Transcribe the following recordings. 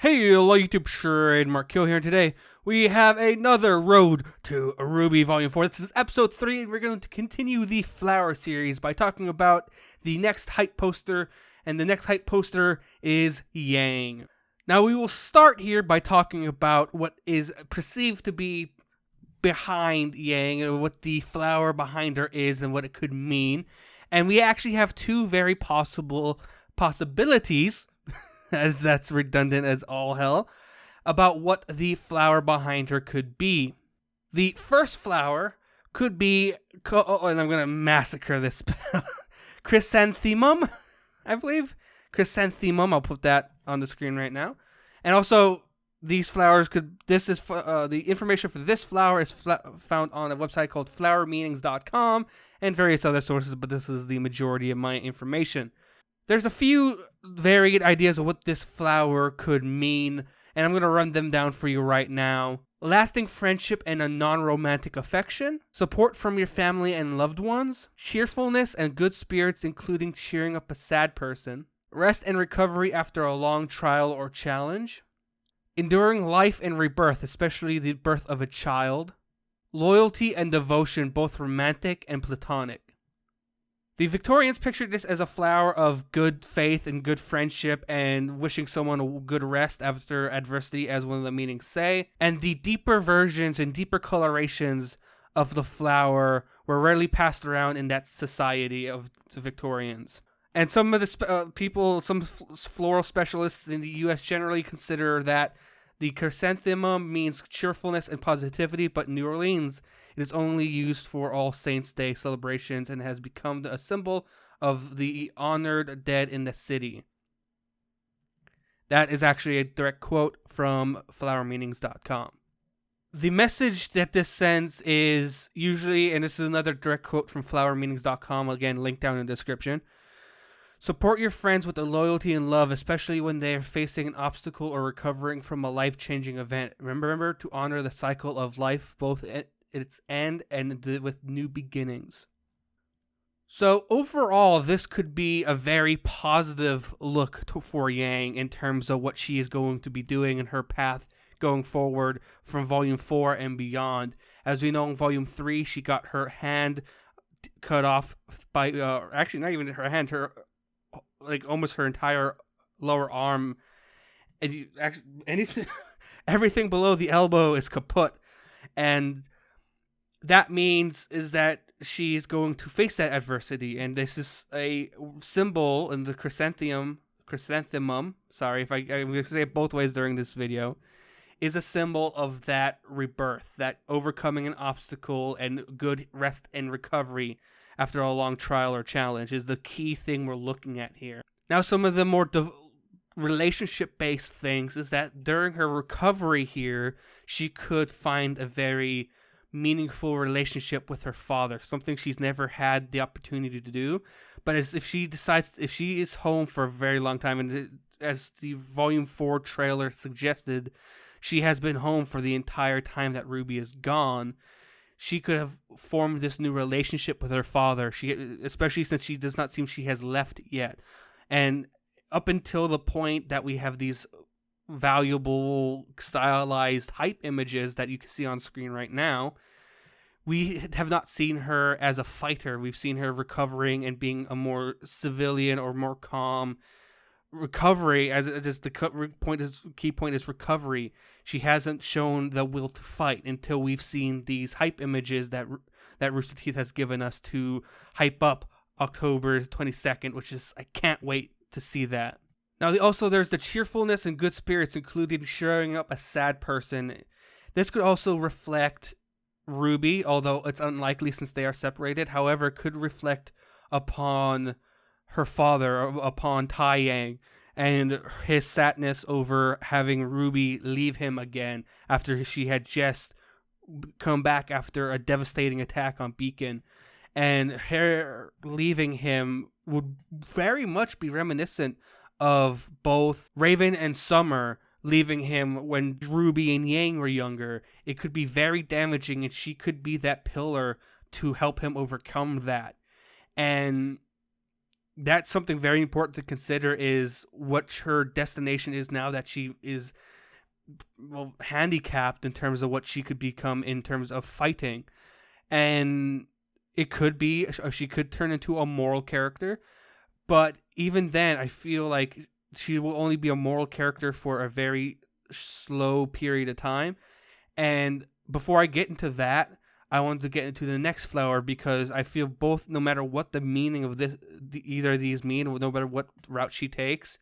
Hey, hello YouTube, Mark Kill here, and today we have another Road to RWBY Volume 4. This is episode 3, and we're going to continue the Flower series by talking about the next hype poster, and the next hype poster is Yang. Now, we will start here by talking about what is perceived to be behind Yang, and what the flower behind her is, and what it could mean. And we actually have two very possibilities as that's redundant as all hell, about what the flower behind her could be. The first flower could be, and I'm going to massacre this spell, Chrysanthemum, I believe. Chrysanthemum, I'll put that on the screen right now. And also, these flowers the information for this flower is found on a website called flowermeanings.com and various other sources, but this is the majority of my information. There's a few varied ideas of what this flower could mean, and I'm going to run them down for you right now. Lasting friendship and a non-romantic affection, support from your family and loved ones, cheerfulness and good spirits including cheering up a sad person, rest and recovery after a long trial or challenge, enduring life and rebirth, especially the birth of a child, loyalty and devotion, both romantic and platonic. The Victorians pictured this as a flower of good faith and good friendship and wishing someone a good rest after adversity, as one of the meanings say. And the deeper versions and deeper colorations of the flower were rarely passed around in that society of the Victorians. And some of the some floral specialists in the U.S. generally consider that the chrysanthemum means cheerfulness and positivity, but in New Orleans, it is only used for All Saints' Day celebrations and has become a symbol of the honored dead in the city. That is actually a direct quote from flowermeanings.com. The message that this sends is usually, and this is another direct quote from flowermeanings.com, again, linked down in the description, support your friends with a loyalty and love, especially when they are facing an obstacle or recovering from a life-changing event. Remember to honor the cycle of life, both at its end and with new beginnings. So overall, this could be a very positive look for Yang in terms of what she is going to be doing in her path going forward from Volume 4 and beyond. As we know, in Volume 3, she got her hand cut off by, actually not even her hand, almost her entire lower arm. And everything below the elbow is kaput. And that means is that she's going to face that adversity, and this is a symbol in the chrysanthemum. Sorry if I'm going to say it both ways during this video. Is a symbol of that rebirth, that overcoming an obstacle and good rest and recovery after a long trial or challenge is the key thing we're looking at here. Now, some of the more relationship-based things is that during her recovery here, she could find a very meaningful relationship with her father, something she's never had the opportunity to do. But if she is home for a very long time, and as the Volume 4 trailer suggested, she has been home for the entire time that Ruby is gone, she could have formed this new relationship with her father, especially since she does not seem she has left yet. And up until the point that we have these valuable stylized hype images that you can see on screen right now, we have not seen her as a fighter. We've seen her recovering and being a more civilian or more calm. Recovery, as the key point is recovery. She hasn't shown the will to fight until we've seen these hype images that Rooster Teeth has given us to hype up October 22nd, which is, I can't wait to see that. Now, there's the cheerfulness and good spirits, including cheering up a sad person. This could also reflect Ruby, although it's unlikely since they are separated. However, it could reflect upon her father, upon Tai Yang, and his sadness over having Ruby leave him again after she had just come back after a devastating attack on Beacon. And her leaving him would very much be reminiscent of both Raven and Summer leaving him when Ruby and Yang were younger. It could be very damaging, and she could be that pillar to help him overcome that. And that's something very important to consider, is what her destination is now that she is, well, handicapped in terms of what she could become in terms of fighting. And it could be, or she could turn into a moral character, but even then I feel like she will only be a moral character for a very slow period of time. And before I get into that, I wanted to get into the next flower, because I feel both, no matter what the meaning of either of these mean, no matter what route she takes,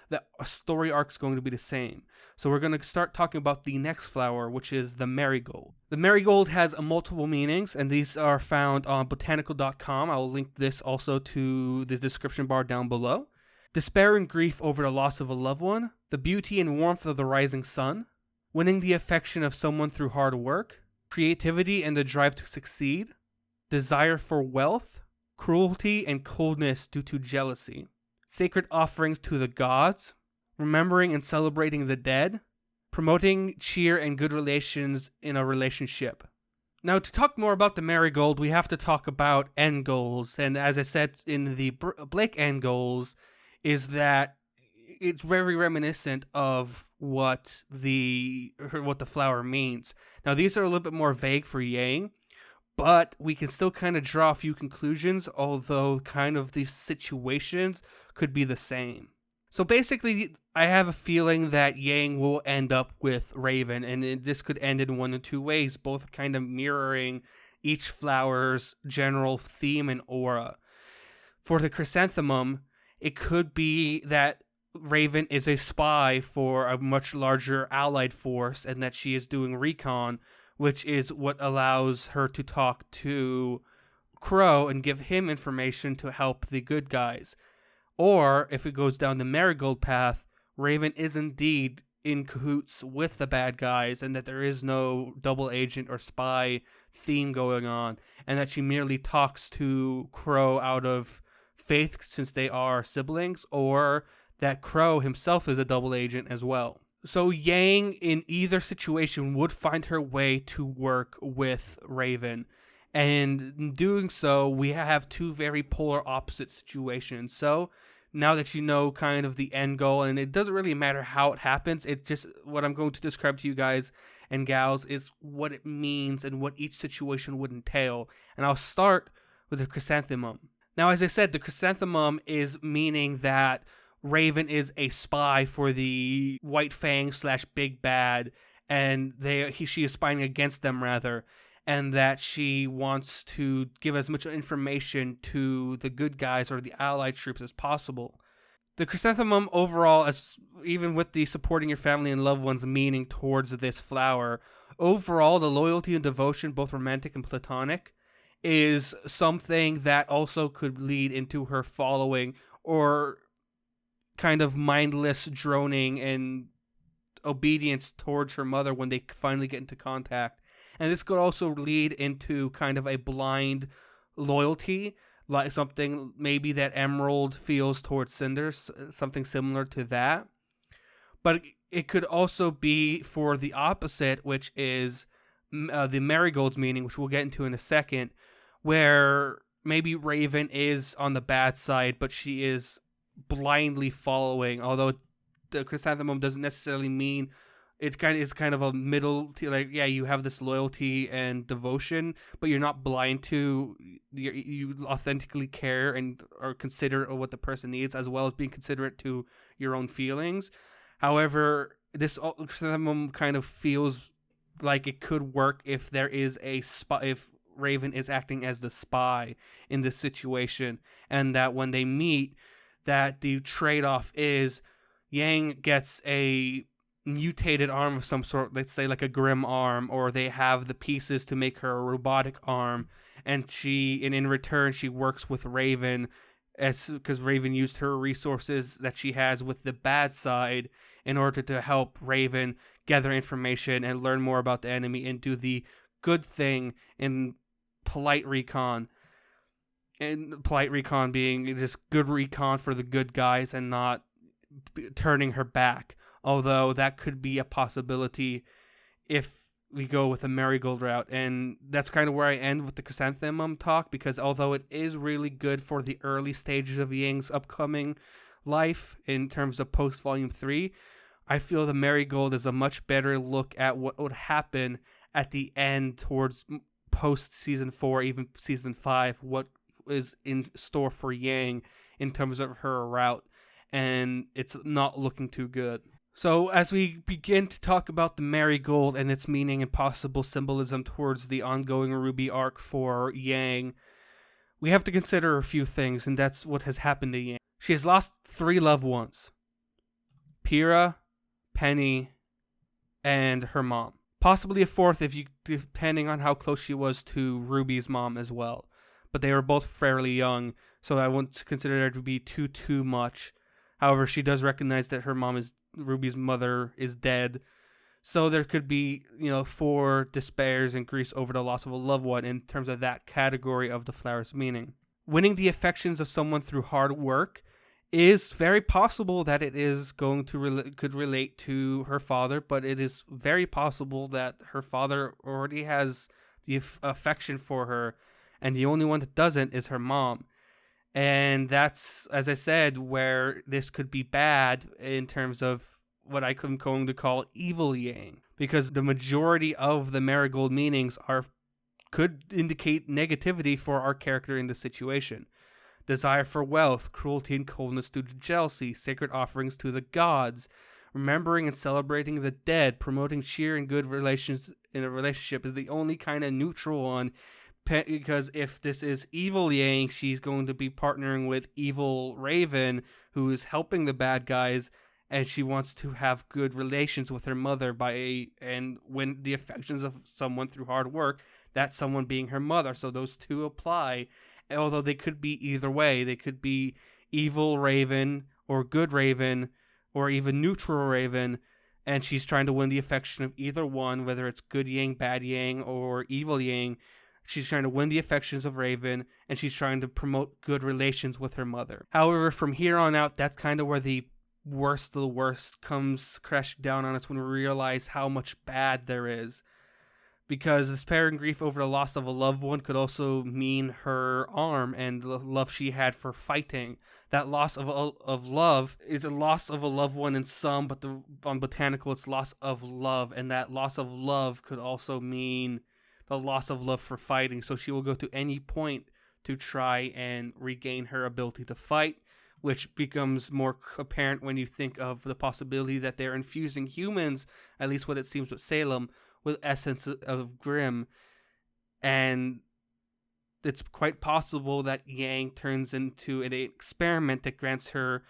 the story arc is going to be the same. So we're going to start talking about the next flower, which is the marigold. The marigold has multiple meanings, and these are found on botanical.com. I'll link this also to the description bar down below. Despair and grief over the loss of a loved one, the beauty and warmth of the rising sun, winning the affection of someone through hard work, creativity and the drive to succeed, desire for wealth, cruelty and coldness due to jealousy, sacred offerings to the gods, remembering and celebrating the dead, promoting cheer and good relations in a relationship. Now, to talk more about the marigold, we have to talk about end goals. And as I said in the Blake end goals, is that it's very reminiscent of what the flower means. Now, these are a little bit more vague for Yang, but we can still kind of draw a few conclusions, although kind of these situations could be the same. So basically, I have a feeling that Yang will end up with Raven, and this could end in one of two ways, both kind of mirroring each flower's general theme and aura. For the Chrysanthemum, it could be that Raven is a spy for a much larger allied force, and that she is doing recon, which is what allows her to talk to Crow and give him information to help the good guys. Or, if it goes down the Marigold path, Raven is indeed in cahoots with the bad guys, and that there is no double agent or spy theme going on, and that she merely talks to Crow out of faith since they are siblings, or that Crow himself is a double agent as well. So Yang, in either situation, would find her way to work with Raven. And in doing so, we have two very polar opposite situations. So now that you know kind of the end goal, and it doesn't really matter how it happens, it just, what I'm going to describe to you guys and gals is what it means and what each situation would entail. And I'll start with the Chrysanthemum. Now, as I said, the Chrysanthemum is meaning that Raven is a spy for the White Fang / Big Bad, and she is spying against them, rather, and that she wants to give as much information to the good guys or the allied troops as possible. The Chrysanthemum overall, as even with the supporting your family and loved ones meaning towards this flower, overall the loyalty and devotion, both romantic and platonic, is something that also could lead into her following or kind of mindless droning and obedience towards her mother when they finally get into contact. And this could also lead into kind of a blind loyalty, like something maybe that Emerald feels towards Cinders, something similar to that. But it could also be for the opposite, which is the Marigold's meaning, which we'll get into in a second, where maybe Raven is on the bad side, but she is blindly following, although the Chrysanthemum doesn't necessarily mean it's kind of a middle to, like, yeah, you have this loyalty and devotion, but you're not blind to, you authentically care and are considerate of what the person needs, as well as being considerate to your own feelings. However, this Chrysanthemum kind of feels like it could work if there is a spy, if Raven is acting as the spy in this situation, and that when they meet, that the trade-off is Yang gets a mutated arm of some sort, let's say like a Grim arm, or they have the pieces to make her a robotic arm, and in return she works with Raven, because Raven used her resources that she has with the bad side in order to help Raven gather information and learn more about the enemy and do the good thing in polite recon. And polite recon being just good recon for the good guys and not turning her back. Although that could be a possibility if we go with the Marigold route. And that's kind of where I end with the Chrysanthemum talk, because although it is really good for the early stages of Yang's upcoming life in terms of post Volume 3, I feel the Marigold is a much better look at what would happen at the end towards post Season 4, even Season 5, what is in store for Yang in terms of her route. And it's not looking too good. So as we begin to talk about the Marigold and its meaning and possible symbolism towards the ongoing Ruby arc for Yang, we have to consider a few things, and that's what has happened to Yang. She has lost 3 loved ones: Pyrrha, Penny, and her mom. Possibly a 4th depending on how close she was to Ruby's mom as well. But they were both fairly young, so I wouldn't consider there to be too much. However, she does recognize that Ruby's mother is dead. So there could be, 4 despairs and griefs over the loss of a loved one in terms of that category of the flower's meaning. Winning the affections of someone through hard work is very possible that it is going to could relate to her father, but it is very possible that her father already has the affection for her, and the only one that doesn't is her mom. And that's, as I said, where this could be bad in terms of what I'm going to call evil Yang, because the majority of the Marigold meanings could indicate negativity for our character in the situation. Desire for wealth, cruelty and coldness due to jealousy, sacred offerings to the gods, remembering and celebrating the dead, promoting cheer and good relations in a relationship is the only kind of neutral one, because if this is evil Yang, she's going to be partnering with evil Raven, who is helping the bad guys, and she wants to have good relations with her mother and win the affections of someone through hard work, that someone being her mother. So those two apply. Although they could be either way. They could be evil Raven or good Raven or even neutral Raven, and she's trying to win the affection of either one, whether it's good Yang, bad Yang, or evil Yang. She's trying to win the affections of Raven, and she's trying to promote good relations with her mother. However, from here on out, that's kind of where the worst of the worst comes crashing down on us, when we realize how much bad there is. Because despair and grief over the loss of a loved one could also mean her arm and the love she had for fighting. That loss of love is a loss of a loved one in some, but on botanical it's loss of love. And that loss of love could also mean the loss of love for fighting. So she will go to any point to try and regain her ability to fight, which becomes more apparent when you think of the possibility that they're infusing humans, at least what it seems with Salem, with essence of Grimm, and it's quite possible that Yang turns into an experiment that grants her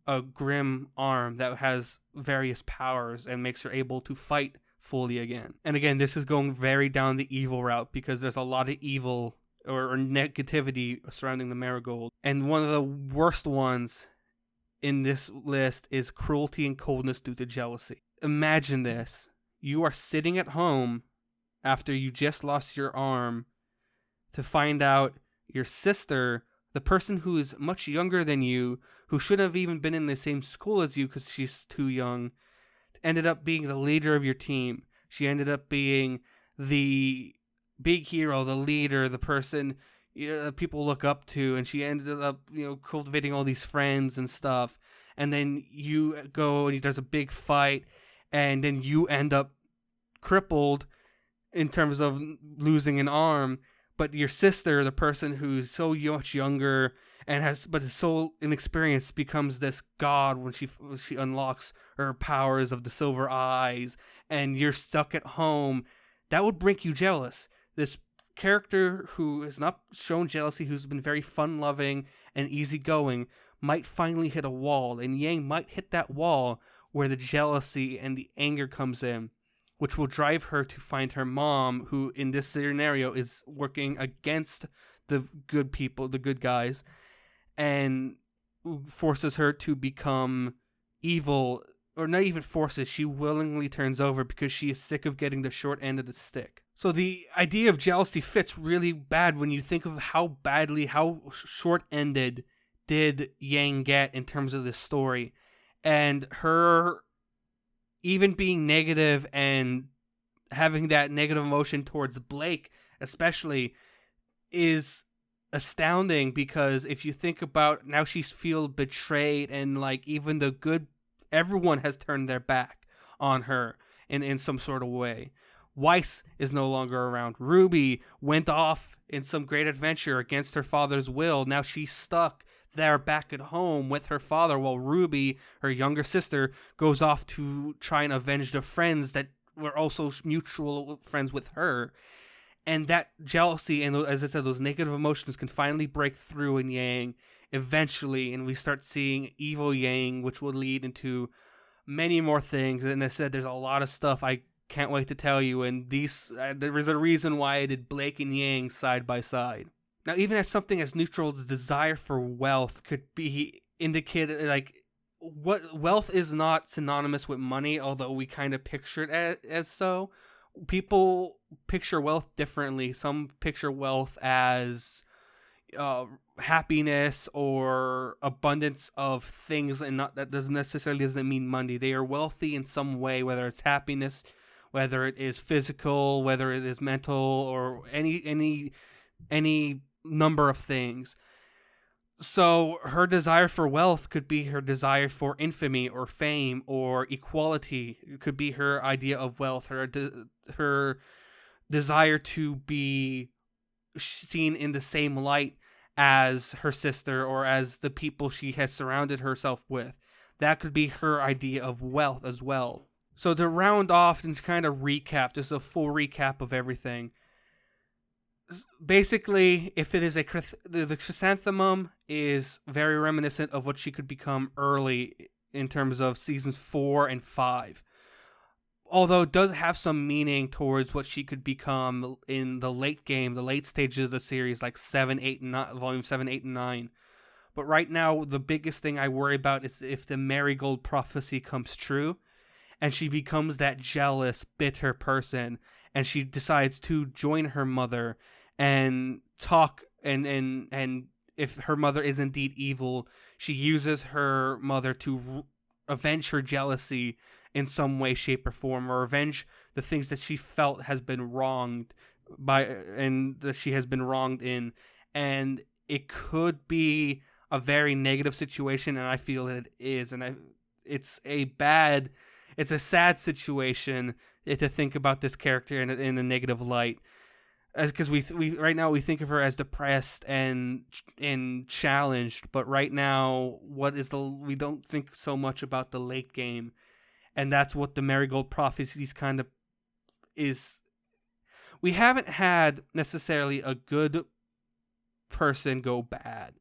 a Grimm arm that has various powers and makes her able to fight fully again. And again, this is going very down the evil route, because there's a lot of evil or negativity surrounding the Marigold. And one of the worst ones in this list is cruelty and coldness due to jealousy. Imagine this. You are sitting at home after you just lost your arm to find out your sister, the person who is much younger than you, who should have even been in the same school as you because she's too young, ended up being the leader of your team. She ended up being the big hero, the leader, the person people look up to, and she ended up cultivating all these friends and stuff. And then you go and there's a big fight, and then you end up crippled in terms of losing an arm, but your sister, the person who's so much younger and is so inexperienced, becomes this god when she unlocks her powers of the silver eyes, and you're stuck at home. That would make you jealous. This character who has not shown jealousy, who's been very fun-loving and easygoing, might finally hit a wall, and Yang might hit that wall where the jealousy and the anger comes in, which will drive her to find her mom, who in this scenario is working against the good people, the good guys, and forces her to become evil, or not even forces, she willingly turns over because she is sick of getting the short end of the stick. So the idea of jealousy fits really bad when you think of how short-ended did Yang get in terms of this story. And her even being negative and having that negative emotion towards Blake especially is astounding, because if you think about now, she's feel betrayed, and like even the good, everyone has turned their back on her in some sort of way. Weiss is no longer around. Ruby went off in some great adventure against her father's will. Now she's stuck there back at home with her father, while Ruby, her younger sister, goes off to try and avenge the friends that were also mutual friends with her. And that jealousy and, as I said, those negative emotions can finally break through in Yang eventually, and we start seeing evil Yang, which will lead into many more things. And I said, there's a lot of stuff I can't wait to tell you, and there is a reason why I did Blake and Yang side by side. Now, even as something as neutral as desire for wealth could be indicated, like, what wealth is not synonymous with money, although we kind of picture it as so. People picture wealth differently. Some picture wealth as happiness or abundance of things, and not that doesn't mean money. They are wealthy in some way, whether it's happiness, whether it is physical, whether it is mental, or any number of things. So her desire for wealth could be her desire for infamy or fame or equality. It could be her idea of wealth, her desire to be seen in the same light as her sister or as the people she has surrounded herself with. That could be her idea of wealth as well. So to round off and to kind of recap, this is a full recap of everything. Basically, if it is the Chrysanthemum is very reminiscent of what she could become early in terms of seasons 4 and 5. Although it does have some meaning towards what she could become in the late game, the late stages of the series, like 7, 8, and 9, volume 7, 8, and 9. But right now, the biggest thing I worry about is if the Marigold prophecy comes true, and she becomes that jealous, bitter person, and she decides to join her mother and talk, and if her mother is indeed evil, she uses her mother to avenge her jealousy in some way, shape, or form, or avenge the things that she felt has been wronged by, and that she has been wronged in. And it could be a very negative situation, and I feel that it is, and it's a sad situation to think about this character in a negative light. Because we right now we think of her as depressed and challenged, but right now we don't think so much about the late game, and that's what the Marigold prophecies kind of is. We haven't had necessarily a good person go bad.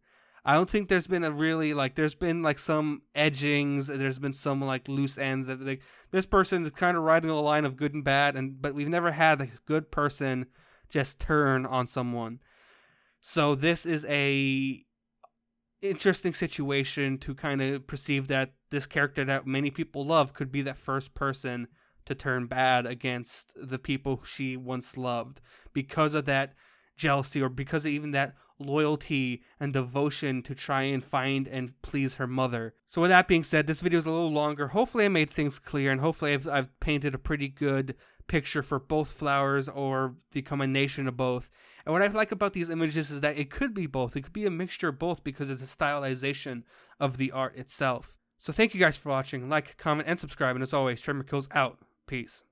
I don't think there's been there's been some edgings, there's been some loose ends that this person is kind of riding the line of good and bad, but we've never had a good person just turn on someone. So this is a interesting situation to kind of perceive that this character that many people love could be that first person to turn bad against the people she once loved because of that jealousy, or because of even that loyalty and devotion to try and find and please her mother. So with that being said, this video is a little longer. Hopefully I made things clear, and hopefully I've painted a pretty good picture for both flowers, or the combination of both. And what I like about these images is that it could be both. It could be a mixture of both because it's a stylization of the art itself. So thank you guys for watching. Like, comment, and subscribe. And as always, Tremor Kills out. Peace.